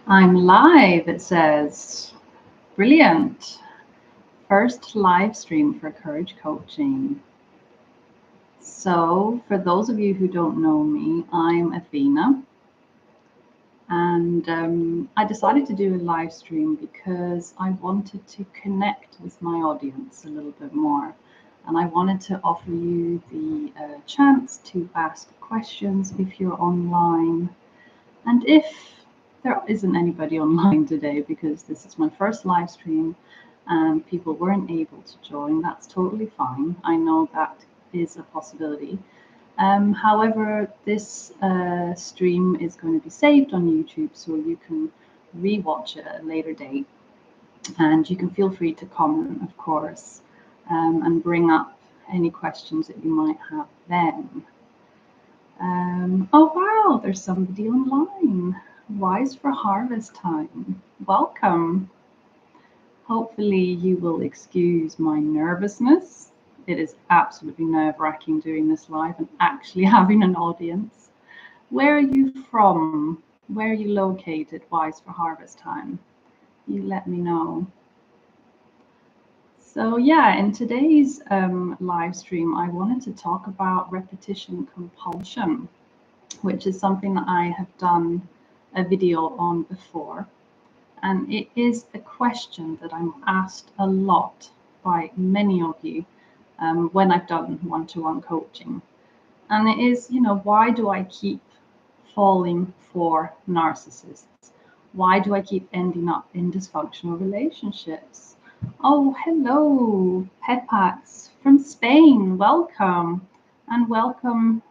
I'm live, it says. Brilliant. First live stream for Courage Coaching. So, for those of you who don't know me, I'm Athena. And I decided to do a live stream because I wanted to connect with my audience a little bit more. And I wanted to offer you the chance to ask questions if you're online. And if there isn't anybody online today because this is my first live stream and people weren't able to join, that's totally fine. I know that is a possibility. However, this stream is going to be saved on YouTube, so you can rewatch it at a later date. And you can feel free to comment, of course, and bring up any questions that you might have then. Oh wow, there's somebody online. Wise for harvest time. Welcome. Hopefully you will excuse my nervousness. It is absolutely nerve-wracking doing this live and actually having an audience. Where are you from? Where are you located, Wise for harvest time? You let me know. So yeah, in today's live stream, I wanted to talk about repetition compulsion, which is something that I have done a video on before. And it is a question that I'm asked a lot by many of you when I've done one-to-one coaching. And it is, why do I keep falling for narcissists? Why do I keep ending up in dysfunctional relationships? Oh, hello, Pepax from Spain. Welcome. And welcome.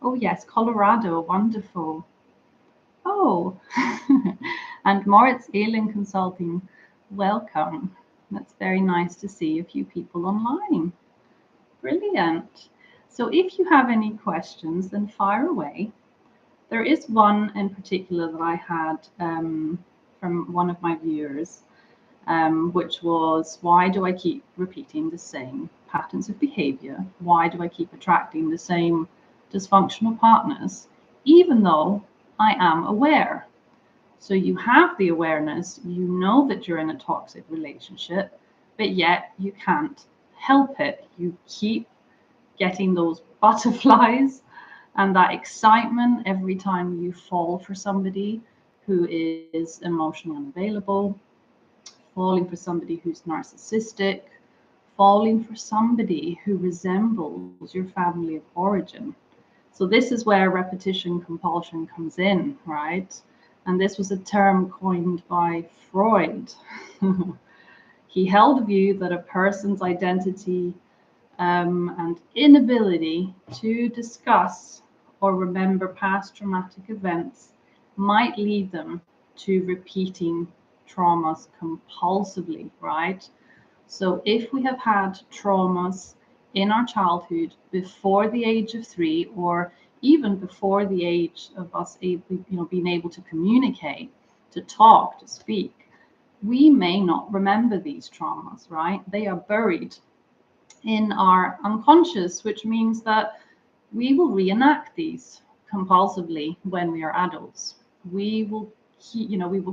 Oh, yes, Colorado. Wonderful. Oh, and Moritz Ehlin Consulting, welcome. That's very nice to see a few people online. Brilliant. So if you have any questions, then fire away. There is one in particular that I had from one of my viewers, which was, why do I keep repeating the same patterns of behavior? Why do I keep attracting the same dysfunctional partners, even though I am aware? So you have the awareness, you know that you're in a toxic relationship, but yet you can't help it. You keep getting those butterflies and that excitement every time you fall for somebody who is emotionally unavailable, falling for somebody who's narcissistic, falling for somebody who resembles your family of origin. So this is where repetition compulsion comes in, right? And this was a term coined by Freud. He held the view that a person's identity and inability to discuss or remember past traumatic events might lead them to repeating traumas compulsively, right? So if we have had traumas in our childhood before the age of 3, or even before the age of us being able to communicate, to talk, to speak, we may not remember these traumas, right? They are buried in our unconscious, which means that we will reenact these compulsively when we are adults. We will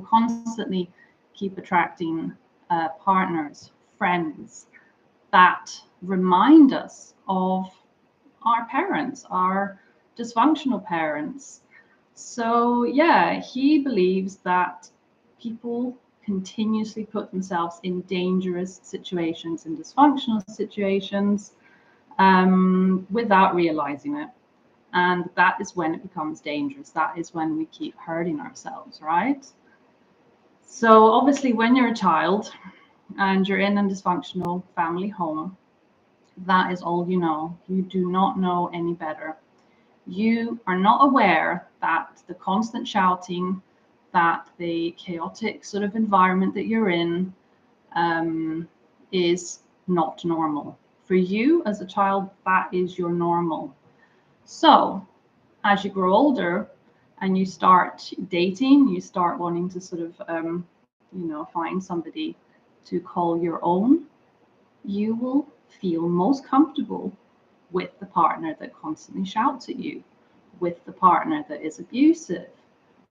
constantly keep attracting partners, friends that remind us of our parents, our dysfunctional parents. So yeah, he believes that people continuously put themselves in dangerous situations and dysfunctional situations without realizing it. And that is when it becomes dangerous. That is when we keep hurting ourselves, right? So obviously when you're a child and you're in a dysfunctional family home, that is all you know. You do not know any better. You are not aware that the constant shouting, that the chaotic sort of environment that you're in is not normal. For you as a child, that is your normal. So as you grow older and you start dating, you start wanting to sort of, find somebody to call your own, you will feel most comfortable with the partner that constantly shouts at you, with the partner that is abusive,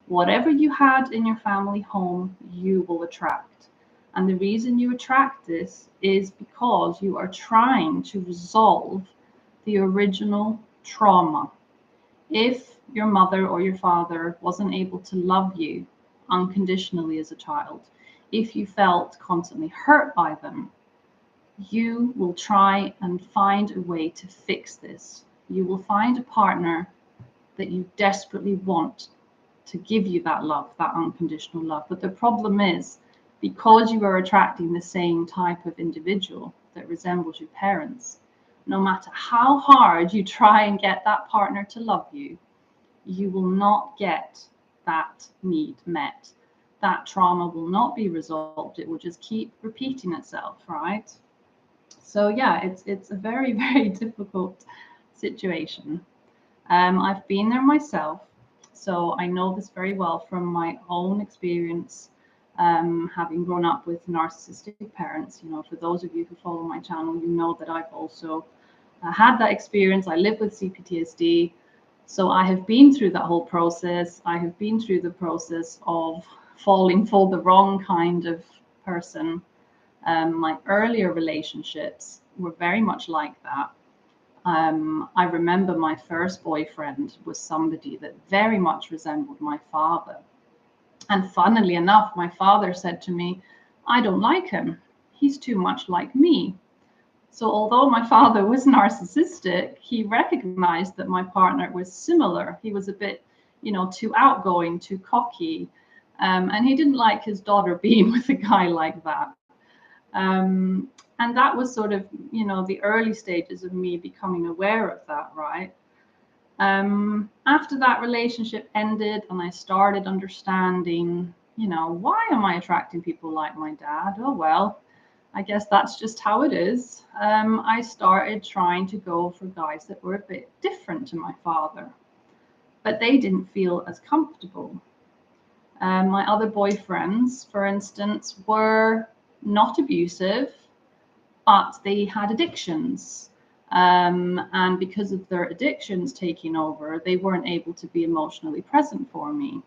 Whatever you had in your family home, you will attract. And the reason you attract this is because you are trying to resolve the original trauma. If your mother or your father wasn't able to love you unconditionally as a child, if you felt constantly hurt by them, you will try and find a way to fix this. You will find a partner that you desperately want to give you that love, that unconditional love. But the problem is, because you are attracting the same type of individual that resembles your parents, no matter how hard you try and get that partner to love you, you will not get that need met. That trauma will not be resolved. It will just keep repeating itself, right? So yeah, it's a very, very difficult situation. I've been there myself, so I know this very well from my own experience, having grown up with narcissistic parents. You know, for those of you who follow my channel, you know that I've also had that experience. I live with CPTSD, so I have been through that whole process. I have been through the process of falling for the wrong kind of person. My earlier relationships were very much like that. I remember my first boyfriend was somebody that very much resembled my father. And funnily enough, my father said to me, "I don't like him. He's too much like me." So although my father was narcissistic, he recognized that my partner was similar. He was a bit, you know, too outgoing, too cocky. And he didn't like his daughter being with a guy like that. And that was sort of, you know, the early stages of me becoming aware of that, right? After that relationship ended and I started understanding, you know, why am I attracting people like my dad? Oh, well, I guess that's just how it is. I started trying to go for guys that were a bit different to my father, but they didn't feel as comfortable. My other boyfriends, for instance, were not abusive, but they had addictions. And because of their addictions taking over, they weren't able to be emotionally present for me.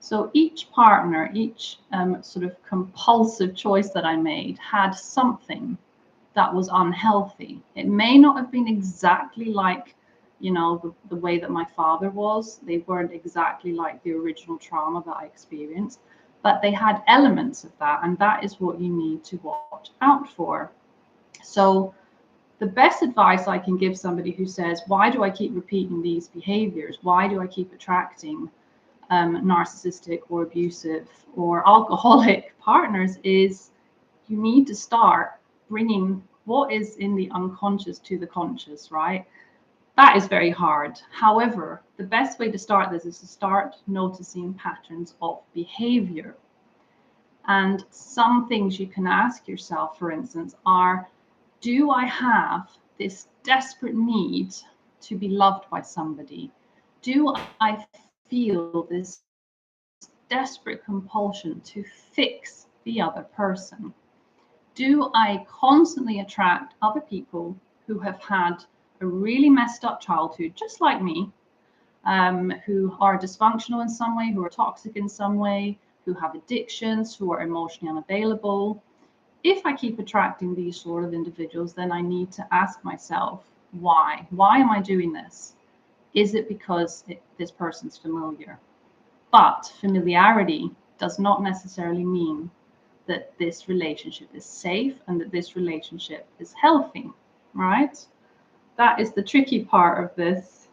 So each partner, each sort of compulsive choice that I made had something that was unhealthy. It may not have been exactly like, you know, the way that my father was. They weren't exactly like the original trauma that I experienced, but they had elements of that. And that is what you need to watch out for. So the best advice I can give somebody who says, why do I keep repeating these behaviors? Why do I keep attracting narcissistic or abusive or alcoholic partners, is you need to start bringing what is in the unconscious to the conscious, right? That is very hard. However, the best way to start this is to start noticing patterns of behavior. And some things you can ask yourself, for instance, are, do I have this desperate need to be loved by somebody? Do I feel this desperate compulsion to fix the other person? Do I constantly attract other people who have had a really messed up childhood, just like me, who are dysfunctional in some way, who are toxic in some way, who have addictions, who are emotionally unavailable? If I keep attracting these sort of individuals, then I need to ask myself, why? Why am I doing this? Is it because this person's familiar? But familiarity does not necessarily mean that this relationship is safe and that this relationship is healthy, right? That is the tricky part of this.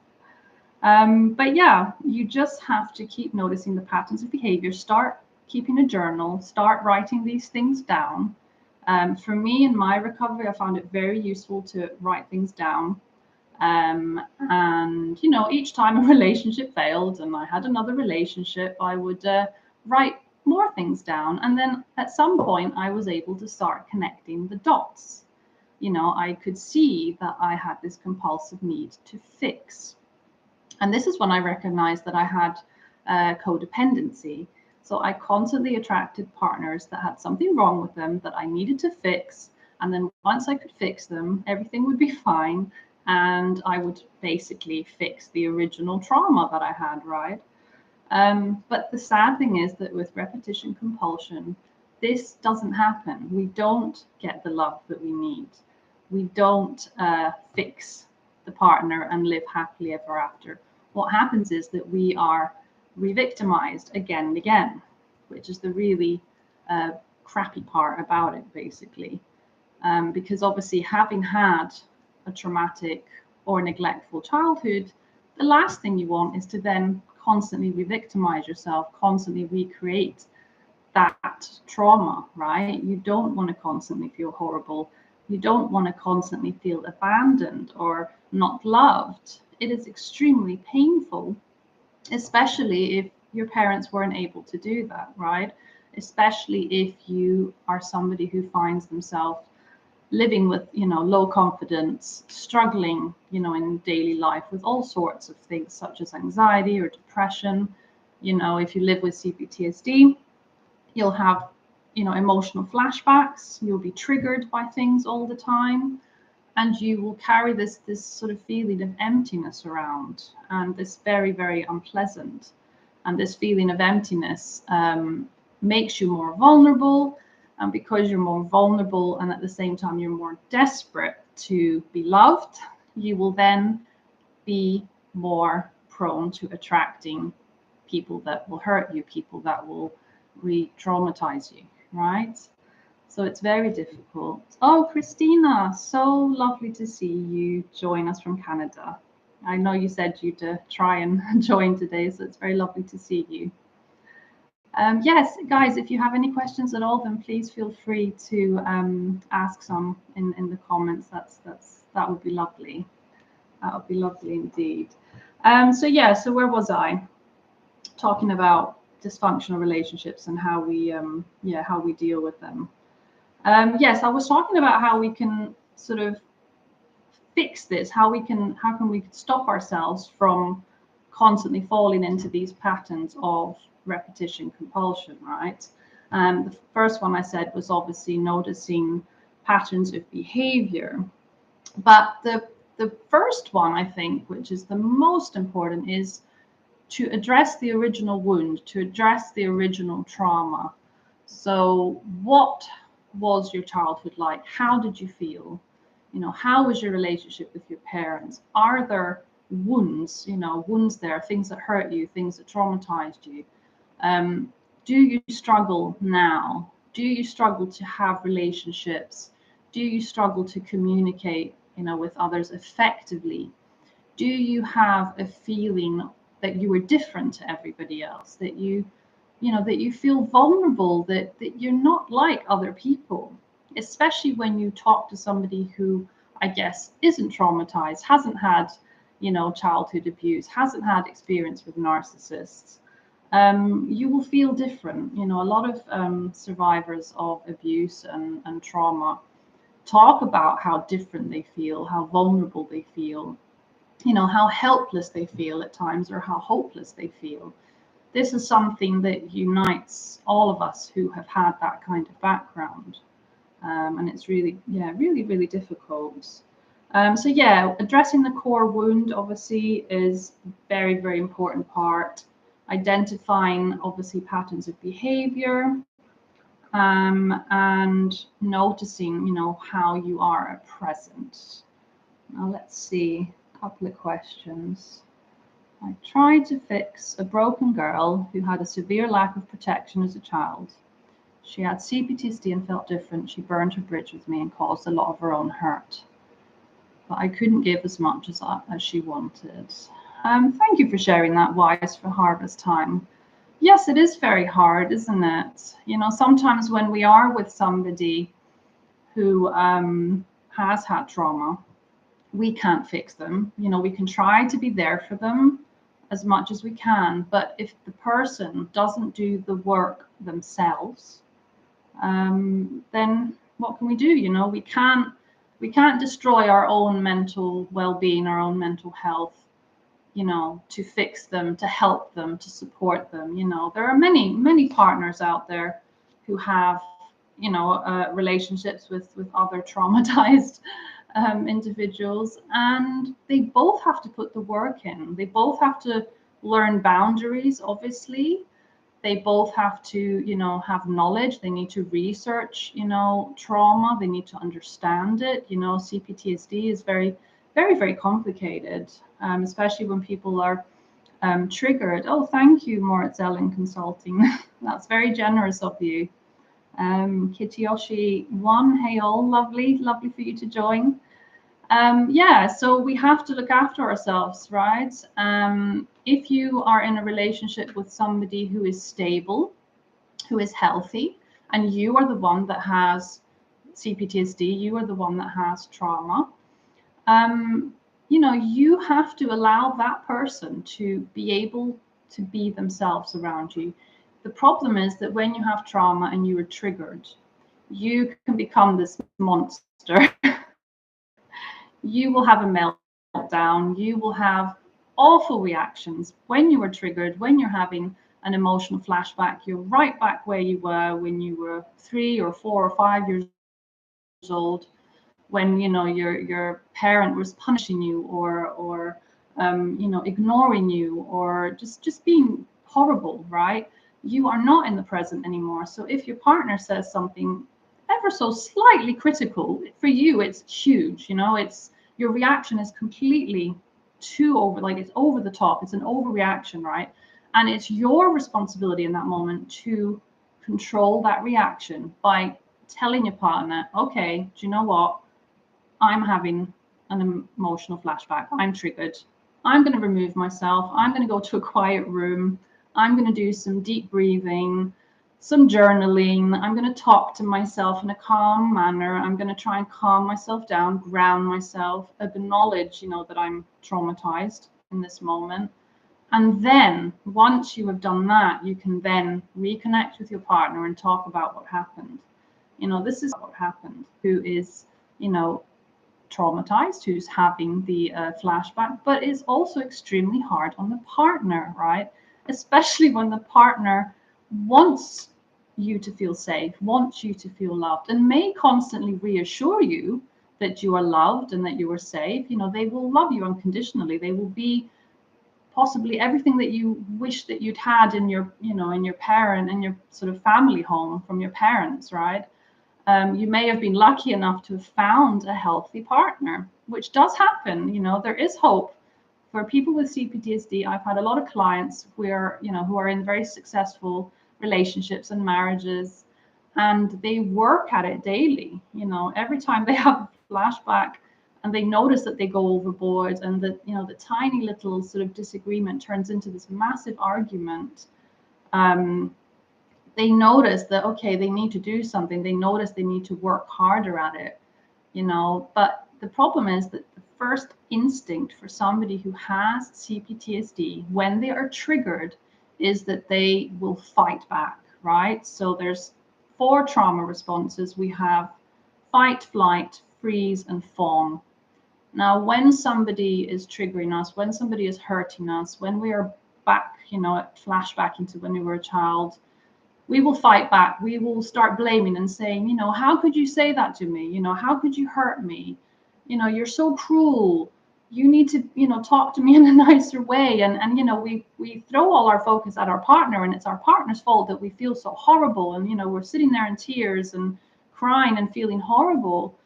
But yeah, you just have to keep noticing the patterns of behavior. Start keeping a journal, start writing these things down. For me, in my recovery, I found it very useful to write things down. And, you know, each time a relationship failed and I had another relationship, I would write more things down. And then at some point, I was able to start connecting the dots. You know, I could see that I had this compulsive need to fix. And this is when I recognized that I had codependency. So I constantly attracted partners that had something wrong with them that I needed to fix. And then once I could fix them, everything would be fine. And I would basically fix the original trauma that I had, right? But the sad thing is that with repetition compulsion, this doesn't happen. We don't get the love that we need. We don't fix the partner and live happily ever after. What happens is that we are re-victimized again and again, which is the really crappy part about it, basically. Because obviously, having had a traumatic or neglectful childhood, the last thing you want is to then constantly re-victimize yourself, constantly recreate that trauma, right? You don't want to constantly feel horrible. You don't want to constantly feel abandoned or not loved. It is extremely painful, especially if your parents weren't able to do that, right? Especially if you are somebody who finds themselves living with, low confidence, struggling, in daily life with all sorts of things such as anxiety or depression. If you live with CPTSD, you'll have, emotional flashbacks. You'll be triggered by things all the time, and you will carry this sort of feeling of emptiness around, and this very, very unpleasant. And this feeling of emptiness makes you more vulnerable. And because you're more vulnerable and at the same time you're more desperate to be loved, you will then be more prone to attracting people that will hurt you, people that will re-traumatize you, right? So it's very difficult. Oh, Christina, so lovely to see you join us from Canada. I know you said you'd try and join today, so it's very lovely to see you. Yes, guys, if you have any questions at all, then please feel free to ask some in the comments. That would be lovely. That would be lovely indeed. So where was I? Talking about dysfunctional relationships and how we deal with them. Yes, I was talking about how we can sort of fix this. How can we stop ourselves from constantly falling into these patterns of repetition compulsion, right? And the first one I said was obviously noticing patterns of behavior. But the first one, I think, which is the most important, is to address the original wound, to address the original trauma. So what was your childhood like? How did you feel? How was your relationship with your parents? Are there wounds, wounds there, things that hurt you, things that traumatized you? Do you struggle now? Do you struggle to have relationships? Do you struggle to communicate, with others effectively? Do you have a feeling that you are different to everybody else, that you feel vulnerable, that you're not like other people, especially when you talk to somebody who, I guess, isn't traumatized, hasn't had, childhood abuse, hasn't had experience with narcissists. You will feel different. A lot of survivors of abuse and trauma talk about how different they feel, how vulnerable they feel, how helpless they feel at times, or how hopeless they feel. This is something that unites all of us who have had that kind of background. And it's really, really difficult. Addressing the core wound obviously is very, very important part. Identifying obviously patterns of behavior, and noticing, how you are at present. Now let's see, a couple of questions. I tried to fix a broken girl who had a severe lack of protection as a child. She had CPTSD and felt different. She burned her bridge with me and caused a lot of her own hurt. But I couldn't give as much as she wanted. Thank you for sharing that, Wise, for Harvest Time. Yes, it is very hard, isn't it? Sometimes when we are with somebody who has had trauma, we can't fix them. We can try to be there for them as much as we can, but if the person doesn't do the work themselves, then what can we do? We can't destroy our own mental well-being, our own mental health, to fix them, to help them, to support them. There are many partners out there who have, relationships with other traumatized individuals, and they both have to put the work in. They both have to learn boundaries, obviously. They both have to, you know, have knowledge. They need to research, you know, trauma. They need to understand it. You know, CPTSD is very, very, very complicated, especially when people are triggered. Oh, thank you, Moritz Ellen Consulting. That's very generous of you. Kitiyoshi one, hey all, lovely for you to join. Yeah, so we have to look after ourselves, right? If you are in a relationship with somebody who is stable, who is healthy, and you are the one that has CPTSD, you are the one that has trauma, you know, you have to allow that person to be able to be themselves around you. The problem is that when you have trauma and you are triggered, you can become this monster. You will have a meltdown. You will have awful reactions when you are triggered, when you're having an emotional flashback. You're right back where you were when you were 3 or 4 or 5 years old, when, you know, your parent was punishing you or you know, ignoring you, or just being horrible, right? You are not in the present anymore. So if your partner says something ever so slightly critical, for you it's huge, you know, it's, your reaction is completely too over, like it's over the top, it's an overreaction, right? And it's your responsibility in that moment to control that reaction by telling your partner, okay, do you know what, I'm having an emotional flashback, I'm triggered, I'm going to remove myself, I'm going to go to a quiet room, I'm going to do some deep breathing, some journaling, I'm going to talk to myself in a calm manner, I'm going to try and calm myself down, ground myself, acknowledge, you know, that I'm traumatized in this moment. And then once you have done that, you can then reconnect with your partner and talk about what happened. You know, this is what happened, who is, you know, traumatized, who's having the flashback, but it's also extremely hard on the partner, right? Especially when the partner wants you to feel safe, wants you to feel loved, and may constantly reassure you that you are loved and that you are safe. You know, they will love you unconditionally. They will be possibly everything that you wish that you'd had in your, you know, in your parent and your sort of family home from your parents, right? You may have been lucky enough to have found a healthy partner, which does happen. You know, there is hope for people with CPTSD. I've had a lot of clients where, you know, who are in very successful relationships and marriages, and they work at it daily. You know, every time they have a flashback and they notice that they go overboard, and that, you know, the tiny little sort of disagreement turns into this massive argument. They notice that, okay, they need to do something. They notice they need to work harder at it, you know. But the problem is that the first instinct for somebody who has CPTSD when they are triggered is that they will fight back, right? So there's 4 trauma responses. We have fight, flight, freeze, and fawn. Now, when somebody is triggering us, when somebody is hurting us, when we are back, you know, flashback into when we were a child, we will fight back. We will start blaming and saying, you know, how could you say that to me? You know, how could you hurt me? You know, you're so cruel. You need to, you know, talk to me in a nicer way. And you know, we throw all our focus at our partner, and it's our partner's fault that we feel so horrible. And, you know, we're sitting there in tears and crying and feeling horrible.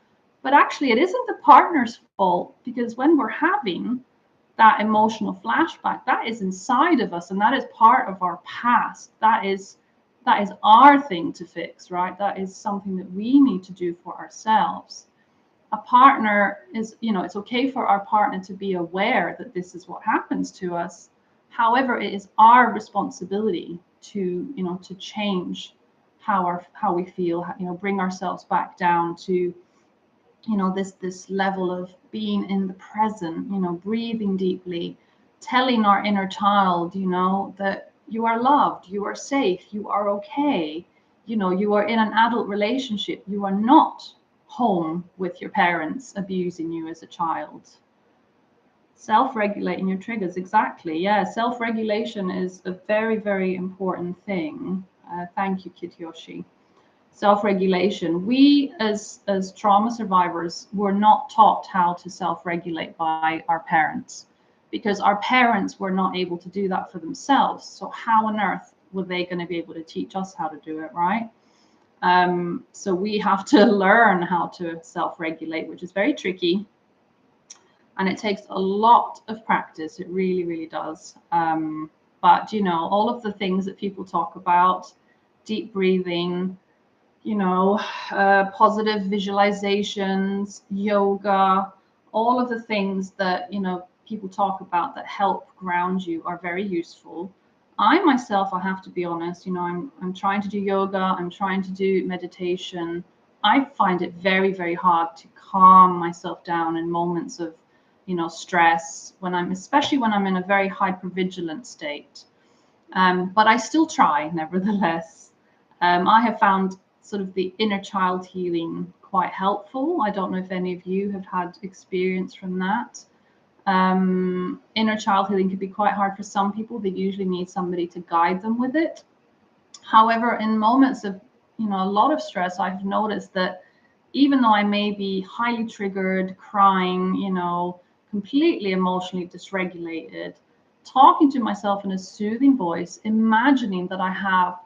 But actually, it isn't the partner's fault, because when we're having that emotional flashback, that is inside of us, and that is part of our past. That is our thing to fix, right? That is something that we need to do for ourselves. A partner is, you know, it's okay for our partner to be aware that this is what happens to us. However, it is our responsibility to, you know, to change how we feel, you know, bring ourselves back down to, you know, this level of being in the present, you know, breathing deeply, telling our inner child, you know, that you are loved, you are safe, you are okay. You know, you are in an adult relationship. You are not home with your parents abusing you as a child. Self-regulating your triggers, exactly. Yeah, self-regulation is a very, very important thing. Thank you, Kityoshi. Self-regulation. We as trauma survivors were not taught how to self-regulate by our parents. because our parents were not able to do that for themselves. So how on earth were they going to be able to teach us how to do it, right? So we have to learn how to self-regulate, which is very tricky. And it takes a lot of practice. It really, really does. But, you know, all of the things that people talk about, deep breathing, you know, positive visualizations, yoga, all of the things that, you know, people talk about that help ground you are very useful. I myself, I have to be honest, you know, I'm trying to do yoga, I'm trying to do meditation. I find it very, very hard to calm myself down in moments of, you know, stress, especially when I'm in a very hypervigilant state. But I still try, nevertheless. I have found sort of the inner child healing quite helpful. I don't know if any of you have had experience from that. Inner child healing can be quite hard for some people. They usually need somebody to guide them with it. However, in moments of, you know, a lot of stress, I've noticed that even though I may be highly triggered, crying, you know, completely emotionally dysregulated, talking to myself in a soothing voice, imagining that I have,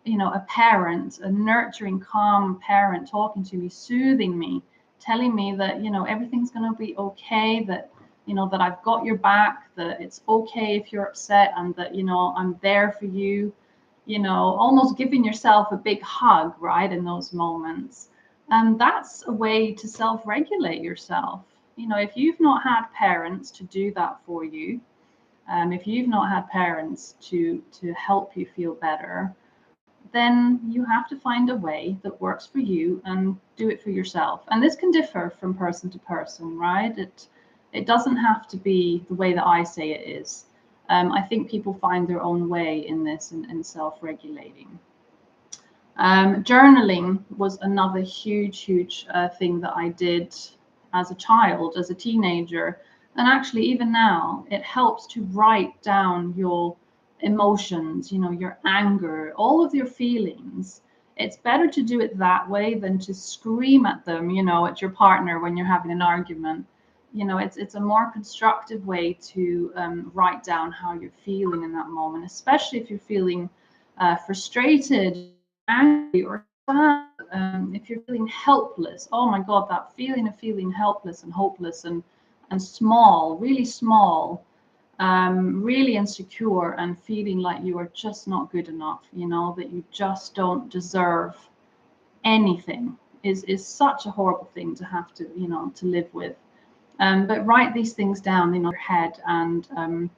you know, a parent, a nurturing, calm parent talking to me, soothing me, telling me that, you know, everything's going to be okay, that, you know, that I've got your back, that it's okay if you're upset, and that, you know, I'm there for you, you know, almost giving yourself a big hug, right, in those moments. And that's a way to self-regulate yourself. You know, if you've not had parents to do that for you, if you've not had parents to help you feel better, then you have to find a way that works for you and do it for yourself. And this can differ from person to person, right? It doesn't have to be the way that I say it is. I think people find their own way in this and self-regulating. Journaling was another huge thing that I did as a child, as a teenager. And actually, even now, it helps to write down your emotions, you know, your anger, all of your feelings. It's better to do it that way than to scream at them, you know, at your partner when you're having an argument. You know, it's a more constructive way to write down how you're feeling in that moment, especially if you're feeling frustrated, angry, or sad. If you're feeling helpless, oh my God, that feeling of feeling helpless and hopeless and small, really small, really insecure, and feeling like you are just not good enough, you know, that you just don't deserve anything is such a horrible thing to have to, you know, to live with. But write these things down in your head, and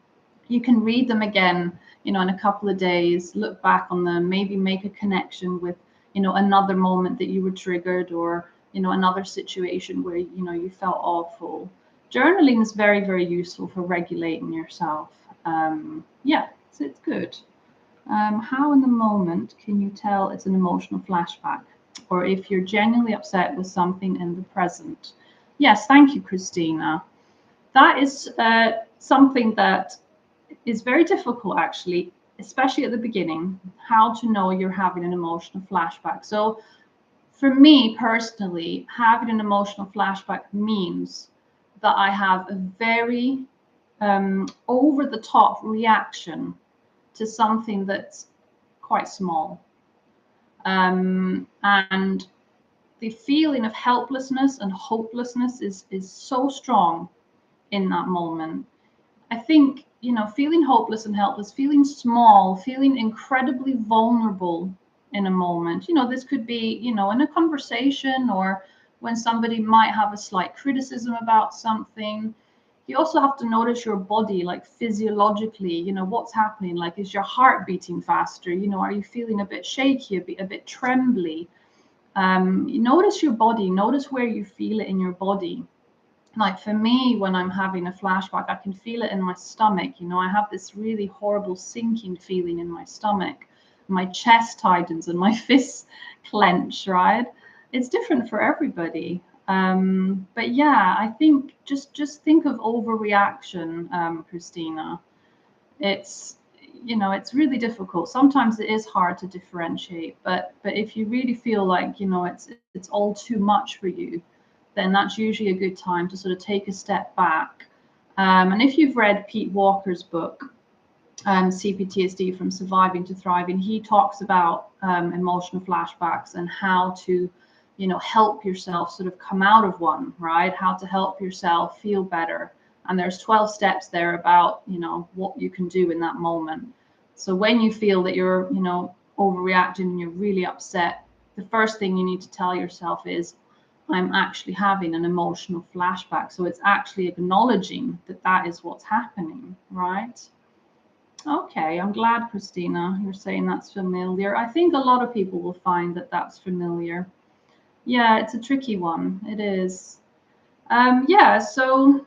you can read them again, you know, in a couple of days, look back on them, maybe make a connection with, you know, another moment that you were triggered, or, you know, another situation where, you know, you felt awful. Journaling is very useful for regulating yourself. Yeah, so it's good. How in the moment can you tell it's an emotional flashback, or if you're genuinely upset with something in the present? Yes, thank you, Christina. That is something that is very difficult, actually, especially at the beginning, how to know you're having an emotional flashback. So for me personally, having an emotional flashback means that I have a very over the top reaction to something that's quite small. And the feeling of helplessness and hopelessness is so strong in that moment. I think, you know, feeling hopeless and helpless, feeling small, feeling incredibly vulnerable in a moment. You know, this could be, you know, in a conversation, or when somebody might have a slight criticism about something. You also have to notice your body, like physiologically, you know, what's happening. Like, is your heart beating faster? You know, are you feeling a bit shaky, a bit trembly? You notice your body, notice where you feel it in your body. Like for me, when I'm having a flashback, I can feel it in my stomach. You know, I have this really horrible sinking feeling in my stomach. My chest tightens and my fists clench, right? It's different for everybody. But yeah, I think just think of overreaction, Christina. It's, you know, it's really difficult. Sometimes it is hard to differentiate, but if you really feel like, you know, it's all too much for you, then that's usually a good time to sort of take a step back And if you've read Pete Walker's book, CPTSD From Surviving to Thriving, he talks about emotional flashbacks and how to, help yourself sort of come out of one, right? How to help yourself feel better. And there's 12 steps there about, what you can do in that moment. So when you feel that you're, overreacting and you're really upset, the first thing you need to tell yourself is, I'm actually having an emotional flashback. So it's actually acknowledging that that is what's happening, right? Okay, I'm glad, Christina, you're saying that's familiar. I think a lot of people will find that that's familiar. Yeah, it's a tricky one. It is. Yeah, so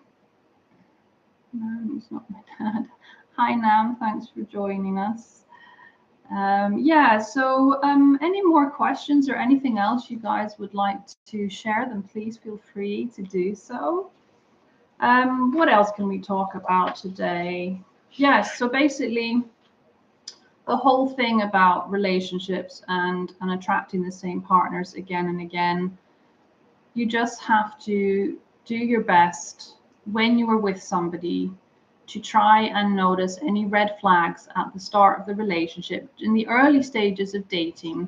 no, he's not my dad. Hi, Nam. Thanks for joining us. Yeah, so any more questions or anything else you guys would like to share, then please feel free to do so. What else can we talk about today? Yes, so basically the whole thing about relationships and attracting the same partners again and again, you just have to do your best when you are with somebody to try and notice any red flags at the start of the relationship, in the early stages of dating,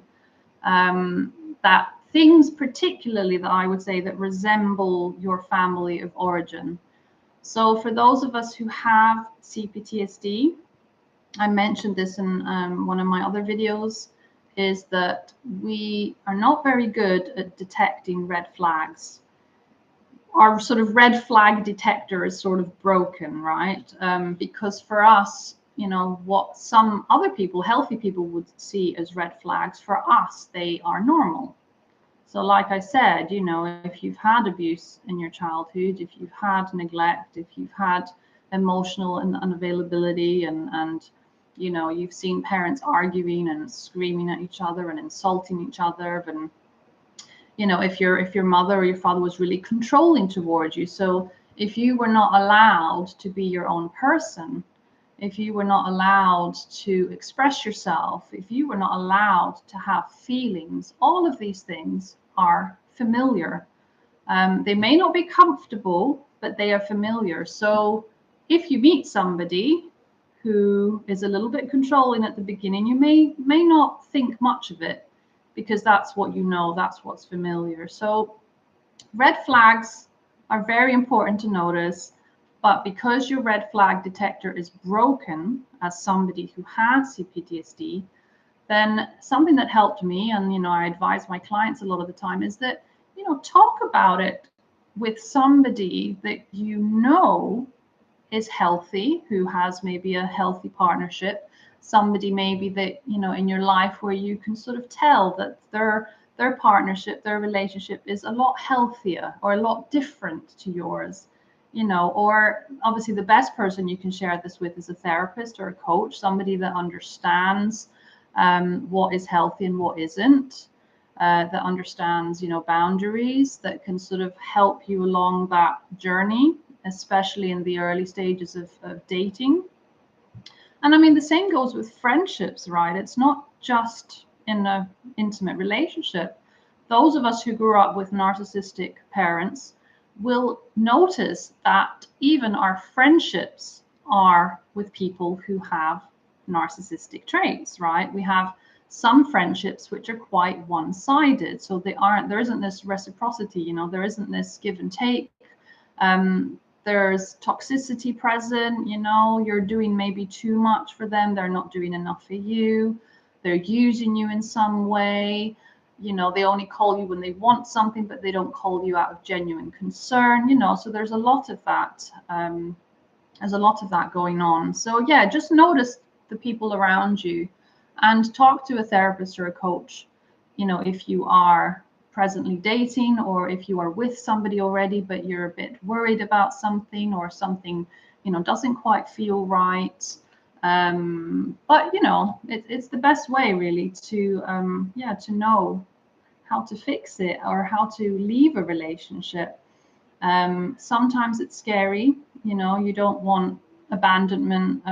that things particularly that I would say that resemble your family of origin. So for those of us who have CPTSD, I mentioned this in one of my other videos, is that we are not very good at detecting red flags. Our sort of red flag detector is sort of broken, right? Because for us, what some other people, healthy people, would see as red flags, for us, they are normal. So like I said, if you've had abuse in your childhood, if you've had neglect, if you've had emotional unavailability and you've seen parents arguing and screaming at each other and insulting each other, and if your mother or your father was really controlling towards you. So if you were not allowed to be your own person, if you were not allowed to express yourself, if you were not allowed to have feelings, all of these things are familiar. They may not be comfortable, but they are familiar. So if you meet somebody who is a little bit controlling at the beginning, you may not think much of it, because that's what that's what's familiar. So red flags are very important to notice, but because your red flag detector is broken as somebody who has CPTSD, then something that helped me, and I advise my clients a lot of the time, is that talk about it with somebody that is healthy, who has maybe a healthy partnership, somebody maybe that in your life where you can sort of tell that their partnership, their relationship is a lot healthier or a lot different to yours, or obviously the best person you can share this with is a therapist or a coach, somebody that understands what is healthy and what isn't, that understands boundaries, that can sort of help you along that journey, especially in the early stages of dating. And I mean, the same goes with friendships, right? It's not just in an intimate relationship. Those of us who grew up with narcissistic parents will notice that even our friendships are with people who have narcissistic traits, right? We have some friendships which are quite one-sided. So there isn't this reciprocity, there isn't this give and take. There's toxicity present, you're doing maybe too much for them, they're not doing enough for you, they're using you in some way, they only call you when they want something, but they don't call you out of genuine concern, so there's a lot of that. There's a lot of that going on. So yeah, just notice the people around you and talk to a therapist or a coach, if you are presently dating, or if you are with somebody already but you're a bit worried about something, or something doesn't quite feel right, but it's the best way really to to know how to fix it or how to leave a relationship. Sometimes it's scary, you don't want abandonment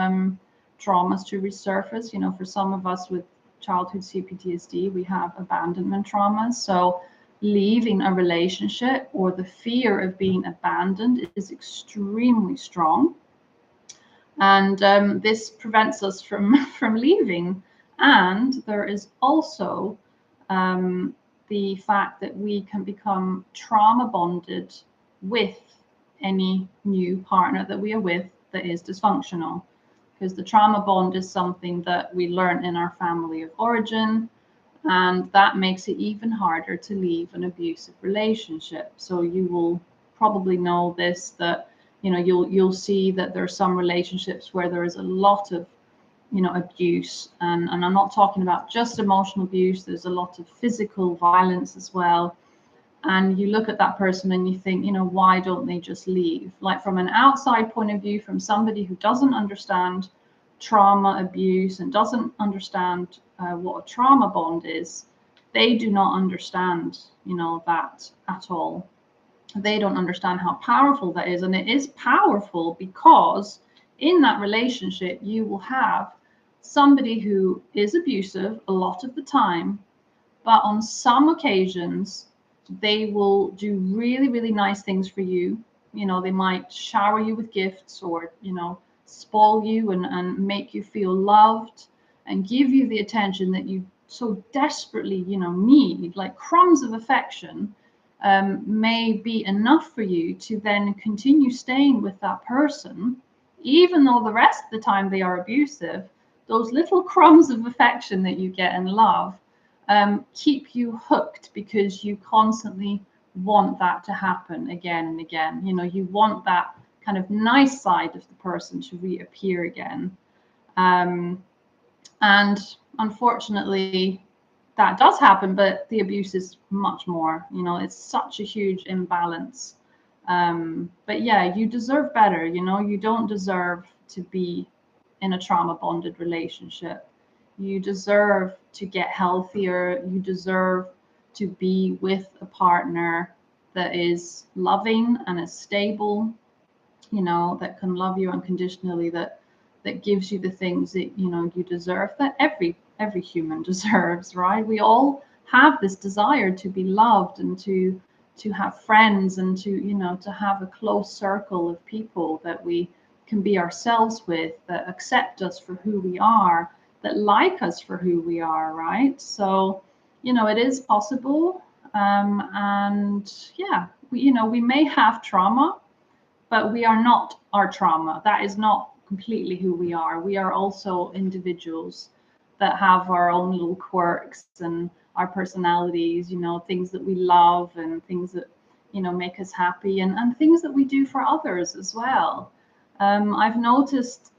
traumas to resurface. For some of us with childhood CPTSD, we have abandonment traumas. So leaving a relationship or the fear of being abandoned is extremely strong. And this prevents us from leaving. And there is also the fact that we can become trauma bonded with any new partner that we are with that is dysfunctional, because the trauma bond is something that we learn in our family of origin, and that makes it even harder to leave an abusive relationship. So you will probably know this, that you'll see that there are some relationships where there is a lot of abuse, and I'm not talking about just emotional abuse. There's a lot of physical violence as well. And you look at that person and you think, why don't they just leave? Like, from an outside point of view, from somebody who doesn't understand trauma abuse and doesn't understand what a trauma bond is, they do not understand that at all. They don't understand how powerful that is. And it is powerful because in that relationship you will have somebody who is abusive a lot of the time, but on some occasions they will do really, really nice things for you. They might shower you with gifts, or spoil you and make you feel loved and give you the attention that you so desperately need. Like, crumbs of affection may be enough for you to then continue staying with that person, even though the rest of the time they are abusive. Those little crumbs of affection that you get and love keep you hooked, because you constantly want that to happen again and again. You want that kind of nice side of the person to reappear again. And unfortunately, that does happen, but the abuse is much more. It's such a huge imbalance. But yeah, you deserve better. You don't deserve to be in a trauma bonded relationship. You deserve to get healthier. You deserve to be with a partner that is loving and is stable, that can love you unconditionally, that gives you the things that you deserve, that every human deserves, right? We all have this desire to be loved and to have friends, and to have a close circle of people that we can be ourselves with, that accept us for who we are, that like us for who we are, right? So it is possible. And yeah, we may have trauma, but we are not our trauma. That is not completely who we are. We are also individuals that have our own little quirks and our personalities, things that we love and things that make us happy, and things that we do for others as well. I've noticed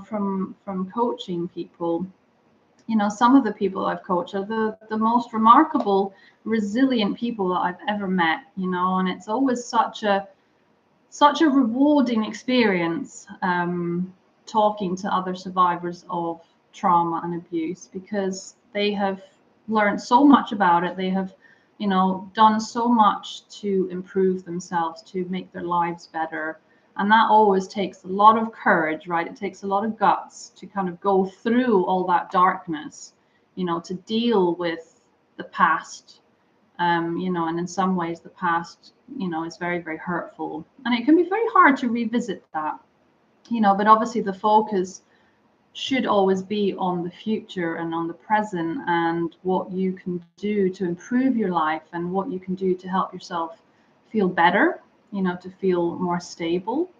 from coaching people, some of the people I've coached are the most remarkable, resilient people that I've ever met, and it's always such a rewarding experience talking to other survivors of trauma and abuse, because they have learned so much about it. They have done so much to improve themselves, to make their lives better. And that always takes a lot of courage, right? It takes a lot of guts to kind of go through all that darkness, to deal with the past. And in some ways the past, is very, very hurtful, and it can be very hard to revisit that, but obviously the focus should always be on the future and on the present, and what you can do to improve your life, and what you can do to help yourself feel better, to feel more stable.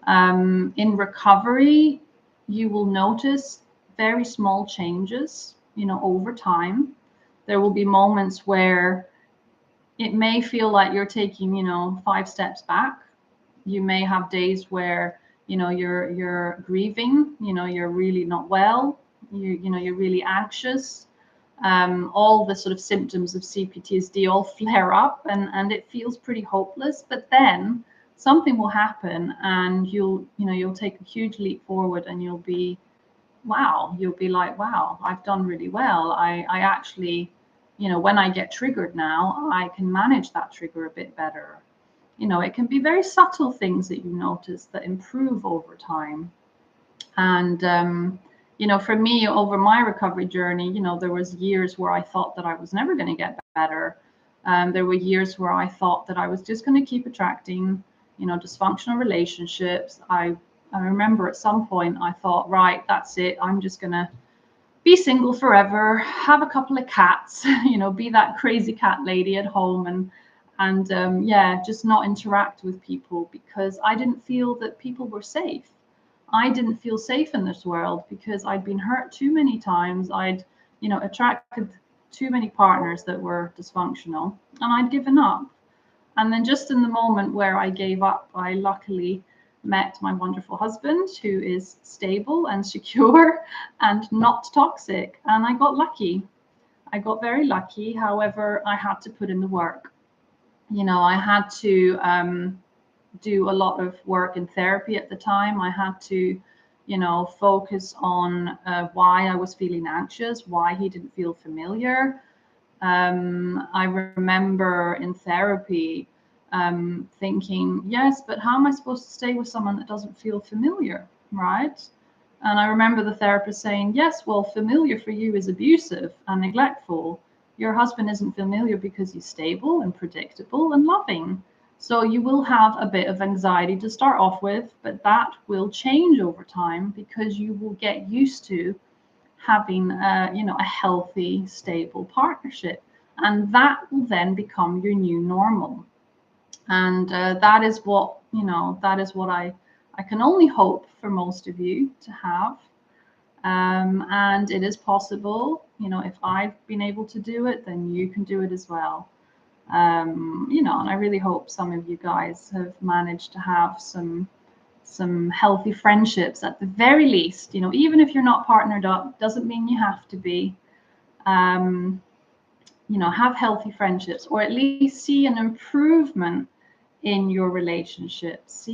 In recovery, you will notice very small changes, over time. There will be moments where it may feel like you're taking, 5 steps back. You may have days where, you're grieving, you're really not well, you're really anxious. All the sort of symptoms of CPTSD all flare up, and it feels pretty hopeless. But then something will happen, and you'll take a huge leap forward, and you'll be like, wow, I've done really well. I actually, when I get triggered now, I can manage that trigger a bit better. It can be very subtle things that you notice that improve over time. And, for me, over my recovery journey, there was years where I thought that I was never going to get better. There were years where I thought that I was just going to keep attracting, dysfunctional relationships. I remember at some point I thought, right, that's it. I'm just going to be single forever, have a couple of cats, be that crazy cat lady at home and yeah, just not interact with people because I didn't feel that people were safe. I didn't feel safe in this world because I'd been hurt too many times. I'd, attracted too many partners that were dysfunctional and I'd given up. And then just in the moment where I gave up, I luckily met my wonderful husband who is stable and secure and not toxic. And I got lucky. I got very lucky. However, I had to put in the work. I had to do a lot of work in therapy at the time. I had to, focus on why I was feeling anxious, why he didn't feel familiar. I remember in therapy thinking, yes, but how am I supposed to stay with someone that doesn't feel familiar, right? And I remember the therapist saying, yes, well, familiar for you is abusive and neglectful. Your husband isn't familiar because he's stable and predictable and loving. So you will have a bit of anxiety to start off with, but that will change over time because you will get used to having a healthy, stable partnership. And that will then become your new normal. And that is what, I can only hope for most of you to have. And it is possible, if I've been able to do it, then you can do it as well. And I really hope some of you guys have managed to have some healthy friendships at the very least. Even if you're not partnered up, doesn't mean you have to be. Have healthy friendships, or at least see an improvement in your relationships.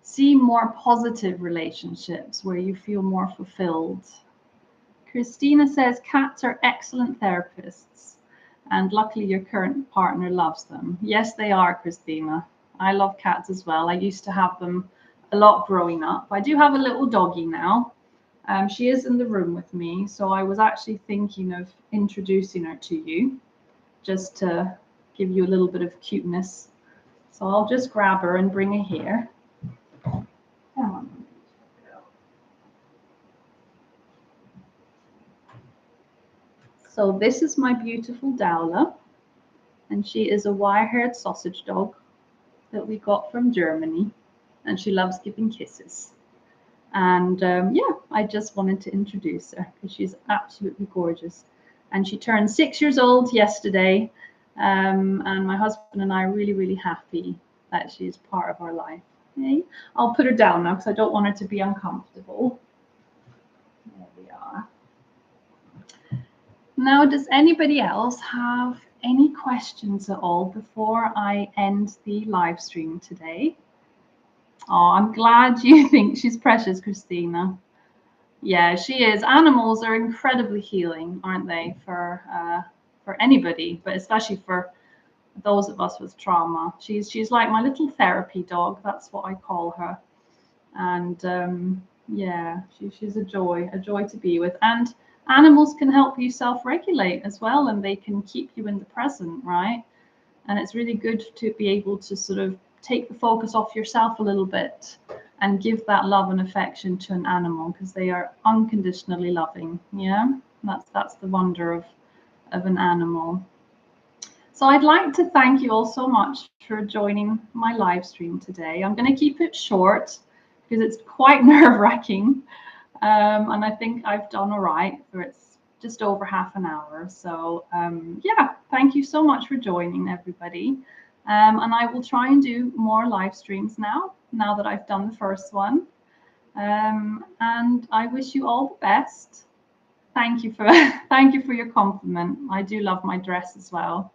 See more positive relationships where you feel more fulfilled. Christina says cats are excellent therapists. And luckily your current partner loves them. Yes, they are, Christina. I love cats as well. I used to have them a lot growing up. I do have a little doggie now. She is in the room with me. So I was actually thinking of introducing her to you just to give you a little bit of cuteness. So I'll just grab her and bring her here. Come on. So this is my beautiful Dowla, and she is a wire-haired sausage dog that we got from Germany, and she loves giving kisses. And yeah, I just wanted to introduce her because she's absolutely gorgeous. And she turned 6 years old yesterday, and my husband and I are really, really happy that she is part of our life. Okay? I'll put her down now because I don't want her to be uncomfortable. There we are. Now, does anybody else have any questions at all before I end the live stream today? Oh, I'm glad you think she's precious, Christina. Yeah, she is. Animals are incredibly healing, aren't they, for anybody, but especially for those of us with trauma. She's like my little therapy dog. That's what I call her. And yeah, she's a joy to be with. And animals can help you self-regulate as well, and they can keep you in the present, right? And it's really good to be able to sort of take the focus off yourself a little bit and give that love and affection to an animal because they are unconditionally loving. Yeah, that's the wonder of an animal. So I'd like to thank you all so much for joining my live stream today. I'm going to keep it short because it's quite nerve-wracking. And I think I've done all right, for it's just over half an hour. So yeah, thank you so much for joining, everybody. And I will try and do more live streams now that I've done the first one. And I wish you all the best. Thank you for your compliment. I do love my dress as well.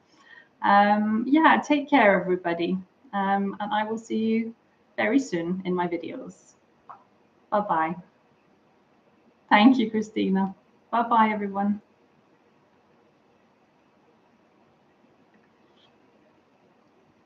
Yeah, take care, everybody. And I will see you very soon in my videos. Bye-bye. Thank you, Christina. Bye-bye, everyone.